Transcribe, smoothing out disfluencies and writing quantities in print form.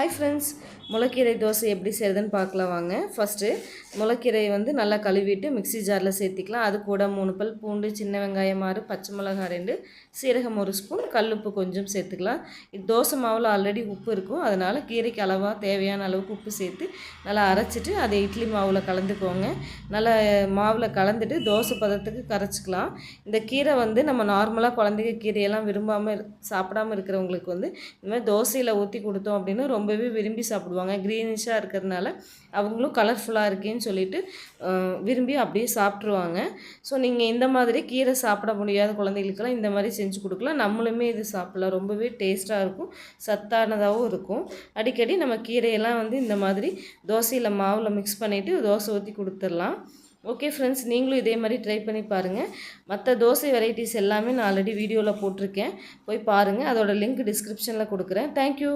Hi friends, முளைக்கீரை dosa எப்படி செய்கிறதுன்னு பார்க்கலாம் வாங்க. ஃபஸ்ட்டு முளைக்கீரையை வந்து நல்லா கழுவிட்டு மிக்ஸி ஜாரில் சேர்த்திக்கலாம். அது கூட 3 பல் பூண்டு, சின்ன வெங்காயம் 6, பச்சை மிளகாய் 2, சீரகம் 1 ஸ்பூன், கல்லுப்பு கொஞ்சம் சேர்த்துக்கலாம். இது தோசை மாவில் ஆல்ரெடி உப்பு இருக்கும், அதனால் கீரைக்கு அளவாக தேவையான அளவுக்கு உப்பு சேர்த்து நல்லா அரைச்சிட்டு அதை இட்லி மாவில் கலந்துக்கோங்க. நல்லா மாவில் கலந்துட்டு தோசை பதத்துக்கு கரைச்சிக்கலாம். இந்த கீரை வந்து நம்ம நார்மலாக குழந்தைங்க கீரையெல்லாம் விரும்பாமல் சாப்பிடாமல் இருக்கிறவங்களுக்கு வந்து இந்த மாதிரி தோசையில் ஊற்றி கொடுத்தோம் அப்படின்னு ரொம்பவே விரும்பி சாப்பிடுவாங்க. க்ரீனிஷாக இருக்கிறதுனால அவங்களும் கலர்ஃபுல்லாக இருக்கேன்னு சொல்லிட்டு விரும்பி அப்படியே சாப்பிட்ருவாங்க. ஸோ நீங்கள் இந்த மாதிரி கீரை சாப்பிட முடியாத குழந்தைகளுக்கெல்லாம் இந்த மாதிரி செஞ்சு கொடுக்கலாம். நம்மளுமே இது சாப்பிடலாம், ரொம்பவே டேஸ்ட்டாக இருக்கும், சத்தானதாகவும் இருக்கும். அடிக்கடி நம்ம கீரையெல்லாம் வந்து இந்த மாதிரி தோசையில் மாவில் மிக்ஸ் பண்ணிவிட்டு தோசை ஊற்றி கொடுத்துடலாம். ஓகே ஃப்ரெண்ட்ஸ், நீங்களும் இதே மாதிரி ட்ரை பண்ணி பாருங்கள். மற்ற தோசை வெரைட்டிஸ் எல்லாமே நான் ஆல்ரெடி வீடியோவில் போட்டிருக்கேன், போய் பாருங்கள். அதோட லிங்க் டிஸ்கிரிப்ஷனில் கொடுக்குறேன். தேங்க்யூ.